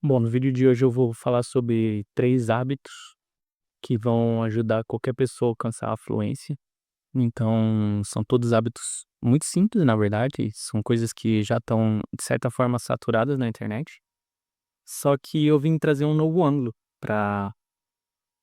Bom, no vídeo de hoje eu vou falar sobre 3 hábitos que vão ajudar qualquer pessoa a alcançar a fluência. Então, são todos hábitos muito simples, na verdade, são coisas que já estão, de certa forma, saturadas na internet. Só que eu vim trazer um novo ângulo para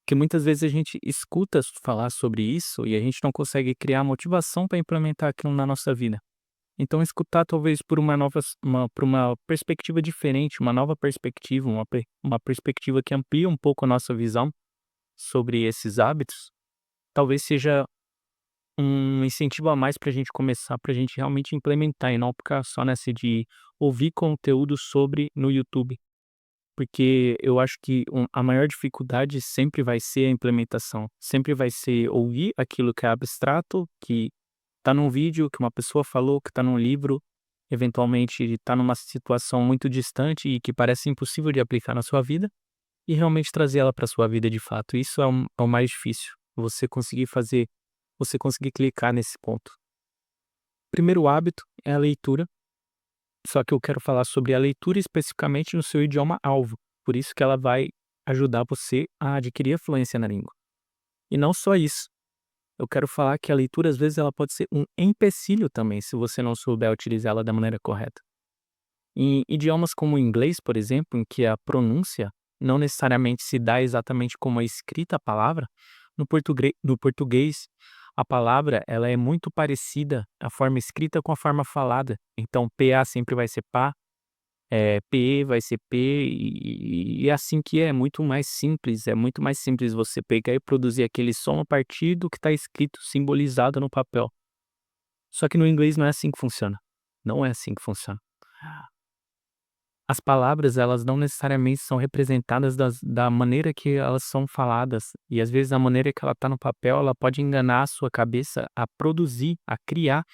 que muitas vezes a gente escuta falar sobre isso e a gente não consegue criar motivação para implementar aquilo na nossa vida. Então escutar talvez por uma nova por uma perspectiva diferente, uma nova perspectiva, uma perspectiva que amplia um pouco a nossa visão sobre esses hábitos, talvez seja um incentivo a mais para a gente começar, para a gente realmente implementar e não ficar só nessa de ouvir conteúdo sobre no YouTube. Porque eu acho que a maior dificuldade sempre vai ser a implementação, sempre vai ser ouvir aquilo que é abstrato, que tá num vídeo, que uma pessoa falou, que tá num livro, eventualmente tá numa situação muito distante e que parece impossível de aplicar na sua vida, e realmente trazer ela para sua vida de fato. Isso é o mais difícil, você conseguir clicar nesse ponto. Primeiro hábito é a leitura, só que eu quero falar sobre a leitura especificamente no seu idioma alvo, por isso que ela vai ajudar você a adquirir a fluência na língua. E não só isso, eu quero falar que a leitura às vezes ela pode ser um empecilho também, se você não souber utilizá-la da maneira correta. Em idiomas como o inglês, por exemplo, em que a pronúncia não necessariamente se dá exatamente como a escrita a palavra, no português a palavra ela é muito parecida, a forma escrita com a forma falada. Então PA sempre vai ser pá, PE vai ser P, e é assim que é muito mais simples você pegar e produzir aquele som a partir do que está escrito, simbolizado no papel. Só que no inglês não é assim que funciona, não é assim que funciona. As palavras, elas não necessariamente são representadas da maneira que elas são faladas, e às vezes a maneira que ela está no papel, ela pode enganar a sua cabeça a produzir, a criar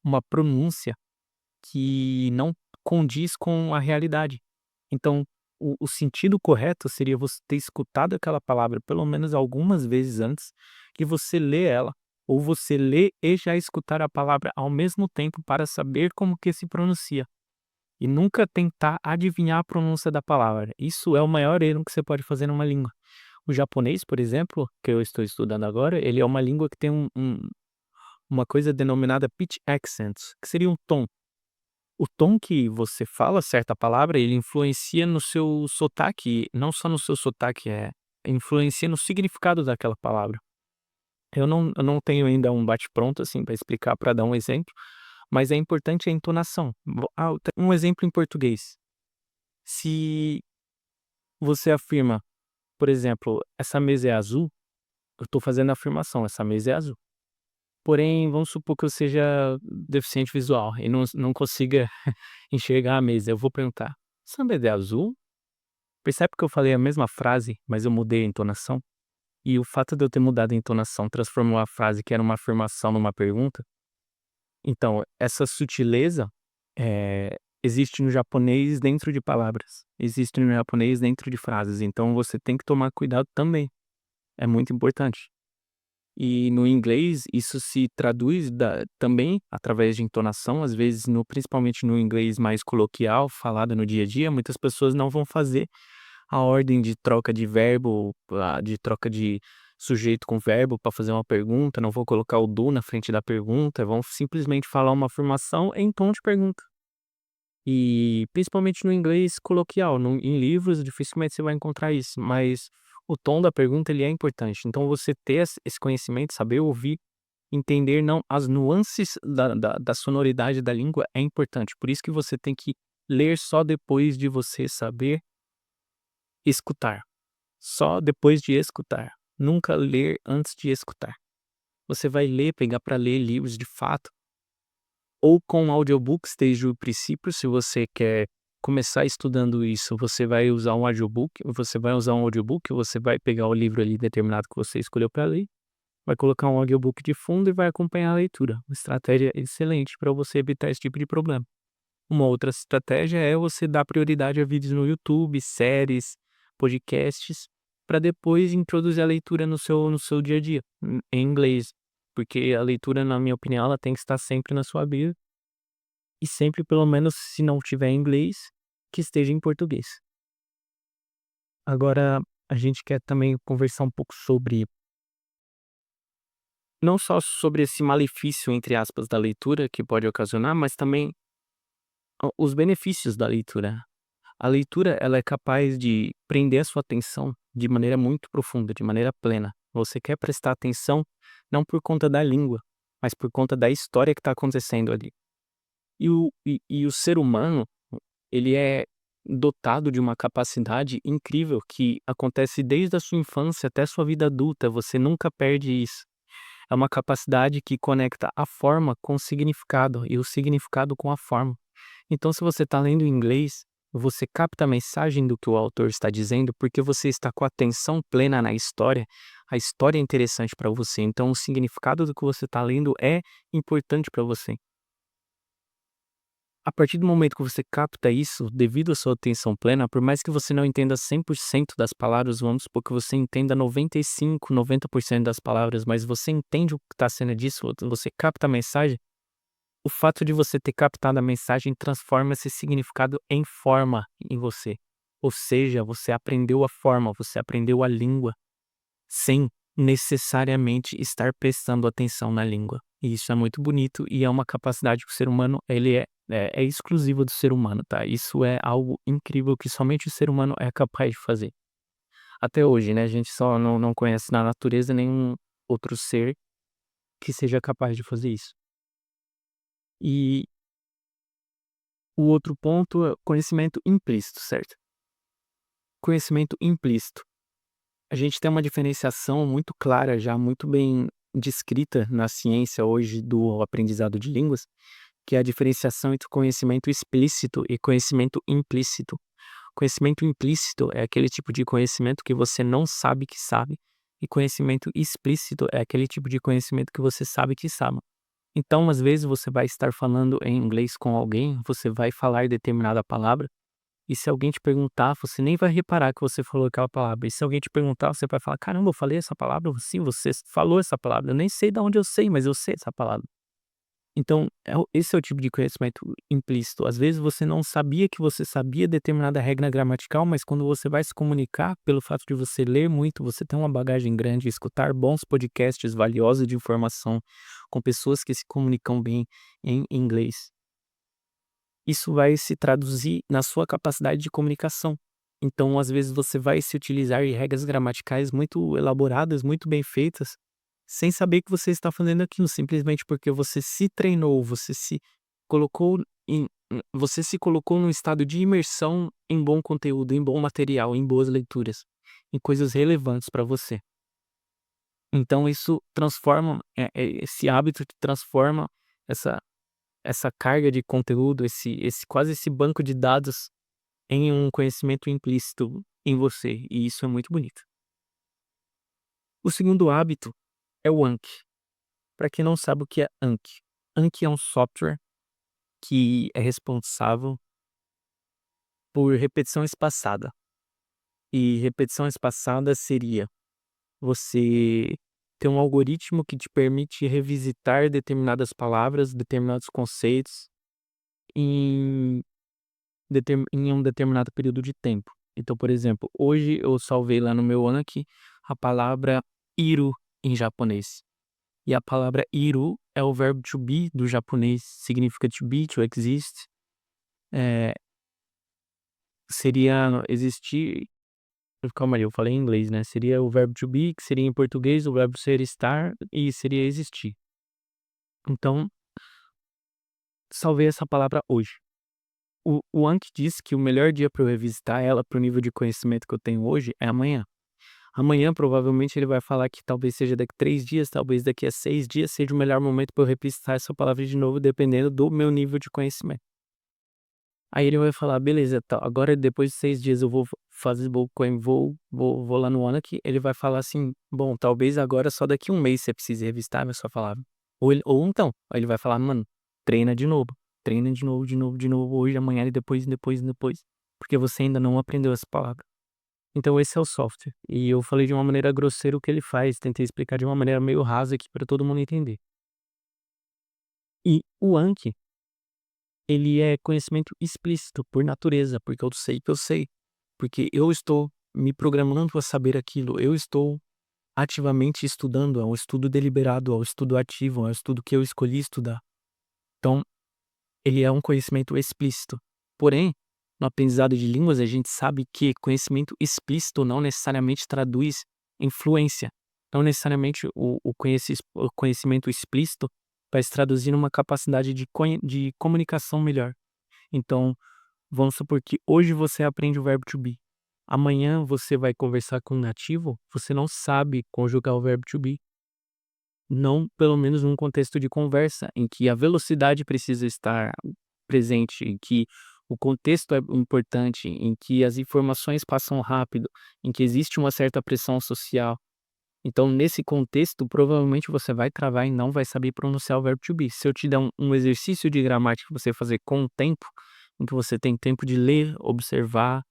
uma pronúncia que não condiz com a realidade. Então, o sentido correto seria você ter escutado aquela palavra pelo menos algumas vezes antes que você lê ela, ou você lê e já escutar a palavra ao mesmo tempo para saber como que se pronuncia. E nunca tentar adivinhar a pronúncia da palavra. Isso é o maior erro que você pode fazer numa língua. O japonês, por exemplo, que eu estou estudando agora, ele é uma língua que tem uma coisa denominada pitch accent, que seria um tom. O tom que você fala certa palavra, ele influencia no seu sotaque, não só no seu sotaque, influencia no significado daquela palavra. Eu não tenho ainda um bate-pronto, assim, para explicar, para dar um exemplo, mas é importante a entonação. Um exemplo em português. Se você afirma, por exemplo: "Essa mesa é azul", eu estou fazendo a afirmação: "Essa mesa é azul". Porém, vamos supor que eu seja deficiente visual e não consiga enxergar a mesa. Eu vou perguntar: "Essa mesa é azul?". Percebe que eu falei a mesma frase, mas eu mudei a entonação? E o fato de eu ter mudado a entonação transformou a frase que era uma afirmação numa pergunta? Então, essa sutileza, existe no japonês dentro de palavras, existe no japonês dentro de frases, então você tem que tomar cuidado também, é muito importante. E no inglês isso se traduz também através de entonação, às vezes principalmente no inglês mais coloquial, falado no dia a dia, muitas pessoas não vão fazer a ordem de troca de verbo, de troca de sujeito com verbo para fazer uma pergunta, não vou colocar o do na frente da pergunta, vão simplesmente falar uma afirmação em tom de pergunta. E principalmente no inglês coloquial, em livros dificilmente você vai encontrar isso, mas o tom da pergunta ele é importante. Então você ter esse conhecimento, saber ouvir, entender não as nuances da sonoridade da língua é importante. Por isso que você tem que ler só depois de você saber escutar. Só depois de escutar. Nunca ler antes de escutar. Você vai ler, pegar para ler livros de fato, ou com audiobooks desde o princípio, se você quer começar estudando isso, você vai usar um audiobook, você vai pegar o livro ali determinado que você escolheu para ler, vai colocar um audiobook de fundo e vai acompanhar a leitura. Uma estratégia excelente para você evitar esse tipo de problema. Uma outra estratégia é você dar prioridade a vídeos no YouTube, séries, podcasts, para depois introduzir a leitura no seu dia a dia, em inglês. Porque a leitura, na minha opinião, ela tem que estar sempre na sua vida e sempre, pelo menos, se não tiver em inglês, que esteja em português. Agora a gente quer também conversar um pouco sobre não só sobre esse "malefício", entre aspas, da leitura que pode ocasionar, mas também o os benefícios da leitura. A leitura, ela é capaz de prender a sua atenção de maneira muito profunda, de maneira plena. Você quer prestar atenção não por conta da língua, mas por conta da história que está acontecendo ali. E o ser humano, ele é dotado de uma capacidade incrível que acontece desde a sua infância até a sua vida adulta, você nunca perde isso. É uma capacidade que conecta a forma com o significado e o significado com a forma. Então, se você está lendo em inglês, você capta a mensagem do que o autor está dizendo, porque você está com a atenção plena na história. A história é interessante para você, então o significado do que você está lendo é importante para você. A partir do momento que você capta isso, devido à sua atenção plena, por mais que você não entenda 100% das palavras, vamos supor que você entenda 95, 90% das palavras, mas você entende o que está sendo dito, você capta a mensagem, o fato de você ter captado a mensagem transforma esse significado em forma em você. Ou seja, você aprendeu a forma, você aprendeu a língua, sem necessariamente estar prestando atenção na língua. E isso é muito bonito e é uma capacidade que o ser humano, ele é exclusiva do ser humano, tá? Isso é algo incrível que somente o ser humano é capaz de fazer. Até hoje, né, a gente só não conhece na natureza nenhum outro ser que seja capaz de fazer isso. E o outro ponto é o conhecimento implícito, certo? Conhecimento implícito. A gente tem uma diferenciação muito clara, já muito bem descrita na ciência hoje do aprendizado de línguas, que é a diferenciação entre conhecimento explícito e conhecimento implícito. Conhecimento implícito é aquele tipo de conhecimento que você não sabe que sabe, e conhecimento explícito é aquele tipo de conhecimento que você sabe que sabe. Então, às vezes, você vai estar falando em inglês com alguém, você vai falar determinada palavra, e se alguém te perguntar, você nem vai reparar que você falou aquela palavra. E se alguém te perguntar, você vai falar: "Caramba, eu falei essa palavra?" "Sim, você falou essa palavra. Eu nem sei de onde eu sei, mas eu sei essa palavra." Então, esse é o tipo de conhecimento implícito. Às vezes você não sabia que você sabia determinada regra gramatical, mas quando você vai se comunicar, pelo fato de você ler muito, você ter uma bagagem grande, escutar bons podcasts valiosos de informação com pessoas que se comunicam bem em inglês, isso vai se traduzir na sua capacidade de comunicação. Então, às vezes, você vai se utilizar de regras gramaticais muito elaboradas, muito bem feitas, sem saber que você está fazendo aquilo, simplesmente porque você se treinou, colocou você se colocou num estado de imersão em bom conteúdo, em bom material, em boas leituras, em coisas relevantes para você. Então isso transforma, esse hábito te transforma essa essa carga de conteúdo, esse banco de dados em um conhecimento implícito em você, e isso é muito bonito. O segundo hábito é o Anki. Para quem não sabe o que é Anki, Anki é um software que é responsável por repetição espaçada. E repetição espaçada seria você ter um algoritmo que te permite revisitar determinadas palavras, determinados conceitos em em um determinado período de tempo. Então, por exemplo, hoje eu salvei lá no meu Anki a palavra "iru" em japonês. E a palavra "iru" é o verbo to be do japonês, significa to be, to exist, eh, seria existir. Calma aí, eu falei em inglês, né, seria o verbo to be, que seria em português o verbo ser estar, e seria existir. Então, salvei essa palavra hoje. O Anki disse que o melhor dia para eu revisitar ela, para o nível de conhecimento que eu tenho hoje, é amanhã. Amanhã, provavelmente, ele vai falar que talvez seja daqui 3 dias, talvez daqui a 6 dias seja o melhor momento para eu revisitar essa palavra de novo, dependendo do meu nível de conhecimento. Aí ele vai falar: "Beleza, tá, agora depois de 6 dias eu vou fazer vou lá no Anki", ele vai falar assim: "Bom, talvez agora só daqui um mês você precise revistar a sua palavra". Ou então, aí ele vai falar: "Mano, treina de novo, treina de novo, de novo, de novo, hoje, amanhã e depois, depois, depois, porque você ainda não aprendeu essa palavra". Então esse é o software. E eu falei de uma maneira grosseira o que ele faz, tentei explicar de uma maneira meio rasa aqui para todo mundo entender. E o Anki, ele é conhecimento explícito por natureza, porque eu sei que eu sei, porque eu estou me programando a saber aquilo, eu estou ativamente estudando, é um estudo deliberado, é um estudo ativo, é um estudo que eu escolhi estudar. Então, ele é um conhecimento explícito. Porém, no aprendizado de línguas, a gente sabe que conhecimento explícito não necessariamente traduz em fluência. Não necessariamente o conhecimento explícito vai se traduzir numa capacidade de comunicação melhor. Então, vamos supor que hoje você aprende o verbo to be. Amanhã você vai conversar com um nativo, você não sabe conjugar o verbo to be. Não, pelo menos num contexto de conversa, em que a velocidade precisa estar presente, em que o contexto é importante, em que as informações passam rápido, em que existe uma certa pressão social. Então, nesse contexto, provavelmente você vai travar e não vai saber pronunciar o verbo to be. Se eu te der um exercício de gramática que você fazer com o tempo, em que você tem tempo de ler, observar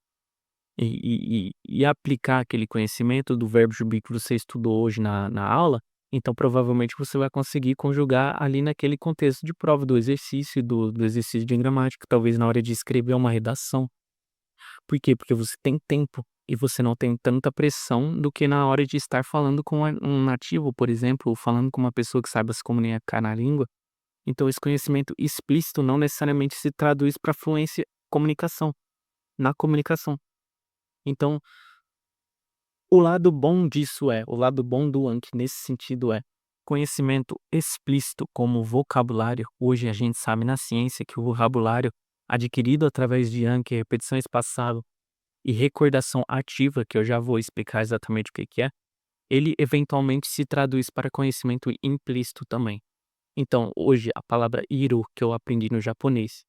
e aplicar aquele conhecimento do verbo to be que você estudou hoje na aula, então provavelmente você vai conseguir conjugar ali naquele contexto de prova do exercício, do exercício de gramática, talvez na hora de escrever uma redação. Por quê? Porque você tem tempo e você não tem tanta pressão do que na hora de estar falando com um nativo, por exemplo, ou falando com uma pessoa que saiba se comunicar na língua. Então esse conhecimento explícito não necessariamente se traduz para fluência comunicação, na comunicação. Então, o lado bom do Anki nesse sentido é conhecimento explícito como vocabulário. Hoje a gente sabe na ciência que o vocabulário adquirido através de Anki, repetição espaçada e recordação ativa, que eu já vou explicar exatamente o que que é, ele eventualmente se traduz para conhecimento implícito também. Então, hoje a palavra iru, que eu aprendi no japonês,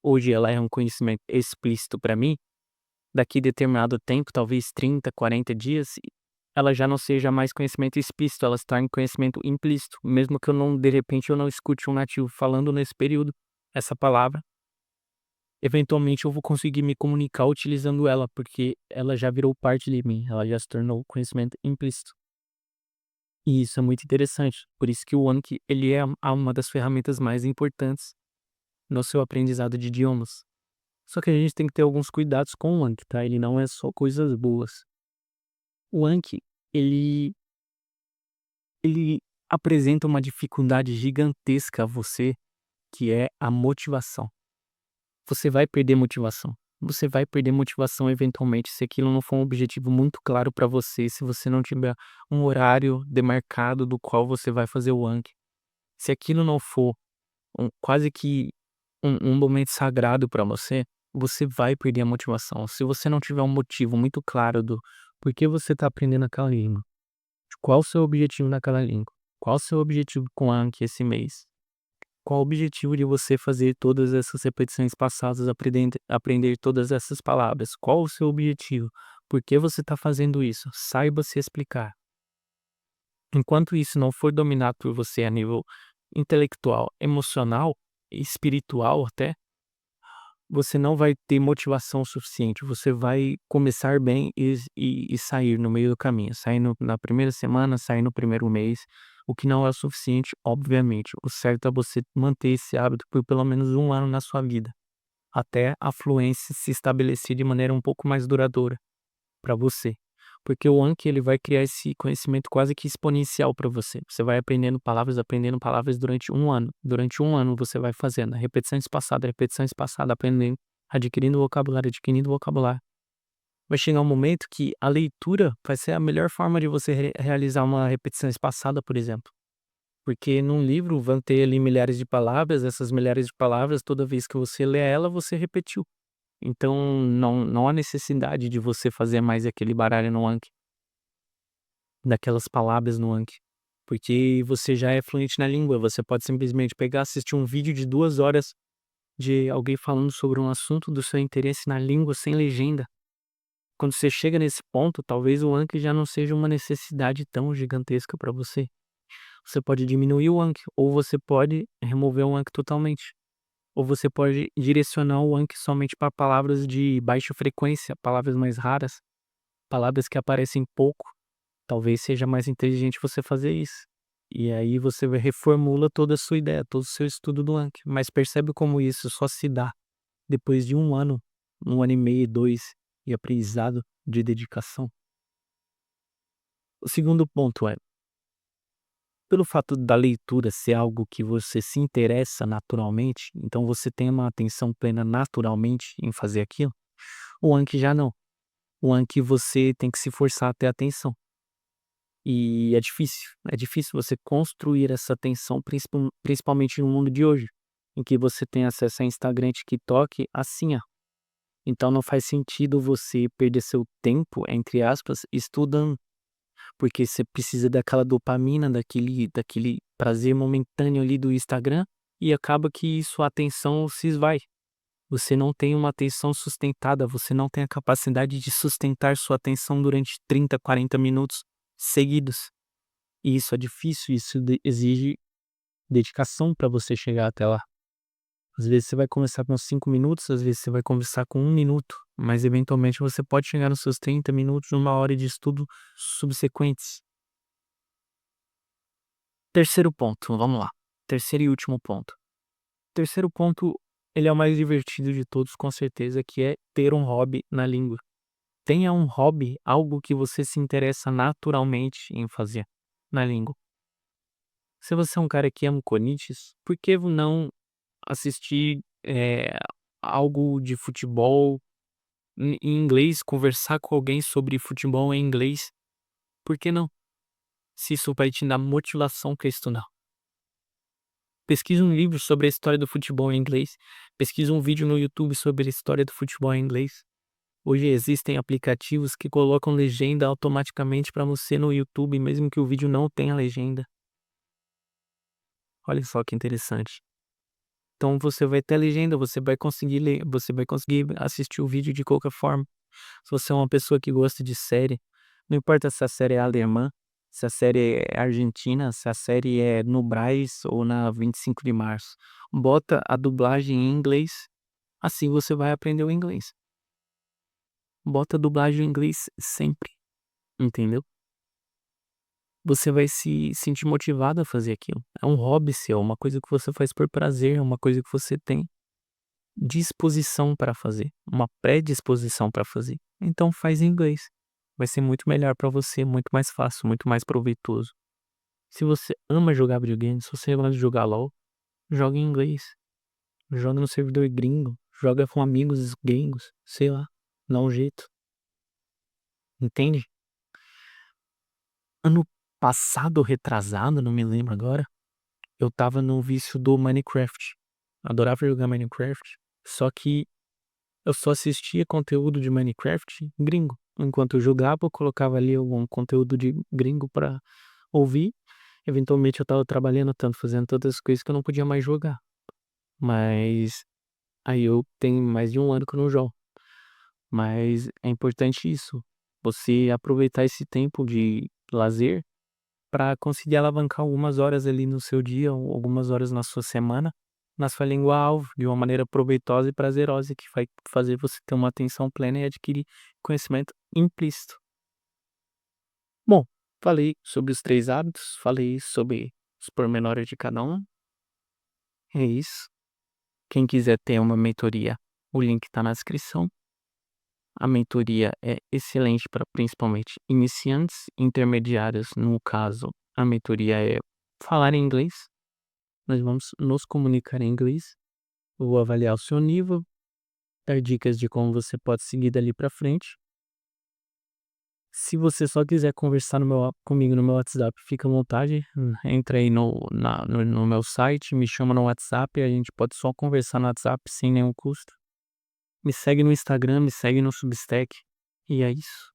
hoje ela é um conhecimento explícito para mim. Daqui determinado tempo, talvez 30, 40 dias, ela já não seja mais conhecimento explícito, ela está em conhecimento implícito, mesmo que eu não, de repente, eu não escute um nativo falando nesse período essa palavra, eventualmente eu vou conseguir me comunicar utilizando ela, porque ela já virou parte de mim, ela já se tornou conhecimento implícito. E isso é muito interessante, por isso que o Anki, ele é uma das ferramentas mais importantes no seu aprendizado de idiomas. Só que a gente tem que ter alguns cuidados com o Anki, tá? Ele não é só coisas boas. O Anki, ele ele apresenta uma dificuldade gigantesca a você, que é a motivação. Você vai perder motivação. Você vai perder motivação eventualmente se aquilo não for um objetivo muito claro para você, se você não tiver um horário demarcado do qual você vai fazer o Anki. Se aquilo não for quase que um momento sagrado para você, você vai perder a motivação. Se você não tiver um motivo muito claro do porquê você está aprendendo aquela língua. Qual o seu objetivo naquela língua? Qual o seu objetivo com a Anki esse mês? Qual o objetivo de você fazer todas essas repetições passadas, aprender todas essas palavras? Qual o seu objetivo? Por que você está fazendo isso? Saiba se explicar. Enquanto isso não for dominado por você a nível intelectual, emocional, espiritual até, você não vai ter motivação suficiente. Você vai começar bem e sair no meio do caminho. Sair na primeira semana, sair no primeiro mês, o que não é o suficiente, obviamente. O certo é você manter esse hábito por pelo menos um ano na sua vida, até a fluência se estabelecer de maneira um pouco mais duradoura para você. Porque o Anki, ele vai criar esse conhecimento quase que exponencial para você. Você vai aprendendo palavras durante um ano. Durante um ano você vai fazendo repetição espaçada, aprendendo, adquirindo vocabulário, adquirindo vocabulário. Vai chegar um momento que a leitura vai ser a melhor forma de você realizar uma repetição espaçada, por exemplo. Porque num livro vão ter ali milhares de palavras, essas milhares de palavras, toda vez que você lê ela, você repetiu. Então não há necessidade de você fazer mais aquele baralho no Anki, daquelas palavras no Anki, porque você já é fluente na língua, você pode simplesmente pegar, assistir um vídeo de 2 horas de alguém falando sobre um assunto do seu interesse na língua sem legenda. Quando você chega nesse ponto, talvez o Anki já não seja uma necessidade tão gigantesca para você. Você pode diminuir o Anki, ou você pode remover o Anki totalmente. Ou você pode direcionar o Anki somente para palavras de baixa frequência, palavras mais raras, palavras que aparecem pouco. Talvez seja mais inteligente você fazer isso. E aí você reformula toda a sua ideia, todo o seu estudo do Anki. Mas percebe como isso só se dá depois de um ano e meio, 2. e aprendizado de dedicação. O segundo ponto é, pelo fato da leitura ser algo que você se interessa naturalmente, então você tem uma atenção plena naturalmente em fazer aquilo, o Anki já não. O Anki você tem que se forçar a ter atenção. E é difícil você construir essa atenção, principalmente no mundo de hoje, em que você tem acesso a Instagram e TikTok assim, ó. Então não faz sentido você perder seu tempo, entre aspas, estudando, porque você precisa daquela dopamina, daquele prazer momentâneo ali do Instagram, e acaba que sua atenção se esvai. Você não tem uma atenção sustentada, você não tem a capacidade de sustentar sua atenção durante 30, 40 minutos seguidos. E isso é difícil, isso exige dedicação para você chegar até lá. Às vezes você vai conversar com 5 minutos, às vezes você vai conversar com 1 minuto, mas eventualmente você pode chegar nos seus 30 minutos, 1 hora de estudo subsequentes. Terceiro ponto, vamos lá. Terceiro e último ponto. Terceiro ponto, ele é o mais divertido de todos, com certeza, que é ter um hobby na língua. Tenha um hobby, algo que você se interessa naturalmente em fazer na língua. Se você é um cara que ama Corinthians, por que não assistir algo de futebol em inglês, conversar com alguém sobre futebol em inglês? Por que não? Se isso vai te dar motivação para estudar. Pesquisa um livro sobre a história do futebol em inglês. Pesquisa um vídeo no YouTube sobre a história do futebol em inglês. Hoje existem aplicativos que colocam legenda automaticamente para você no YouTube, mesmo que o vídeo não tenha legenda. Olha só que interessante. Então você vai ter legenda, você vai conseguir ler, você vai conseguir assistir o vídeo de qualquer forma. Se você é uma pessoa que gosta de série, não importa se a série é alemã, se a série é argentina, se a série é no Brás ou na 25 de março, bota a dublagem em inglês, assim você vai aprender o inglês. Bota a dublagem em inglês sempre, entendeu? Você vai se sentir motivado a fazer aquilo. É um hobby seu, uma coisa que você faz por prazer, é uma coisa que você tem disposição para fazer, uma predisposição para fazer. Então faz em inglês. Vai ser muito melhor para você, muito mais fácil, muito mais proveitoso. Se você ama jogar videogame, se você gosta de jogar LoL, joga em inglês. Joga no servidor gringo, joga com amigos gringos, sei lá, dá um jeito. Entende? Ano passado ou retrasado, não me lembro agora, eu tava no vício do Minecraft. Adorava jogar Minecraft, só que eu só assistia conteúdo de Minecraft gringo. Enquanto eu jogava, eu colocava ali algum conteúdo de gringo pra ouvir. Eventualmente eu tava trabalhando tanto, fazendo tantas coisas que eu não podia mais jogar. Mas aí eu tenho mais de 1 ano que eu não jogo. Mas é importante isso, você aproveitar esse tempo de lazer para conseguir alavancar algumas horas ali no seu dia, ou algumas horas na sua semana, na sua língua-alvo, de uma maneira proveitosa e prazerosa, que vai fazer você ter uma atenção plena e adquirir conhecimento implícito. Bom, falei sobre os 3 hábitos, falei sobre os pormenores de cada um. É isso. Quem quiser ter uma mentoria, o link está na descrição. A mentoria é excelente para principalmente iniciantes, intermediários. No caso, a mentoria é falar em inglês. Nós vamos nos comunicar em inglês. Vou avaliar o seu nível, dar dicas de como você pode seguir dali para frente. Se você só quiser conversar comigo no meu WhatsApp, fica à vontade. Entra aí no meu site, me chama no WhatsApp, a gente pode só conversar no WhatsApp sem nenhum custo. Me segue no Instagram, me segue no Substack. E é isso.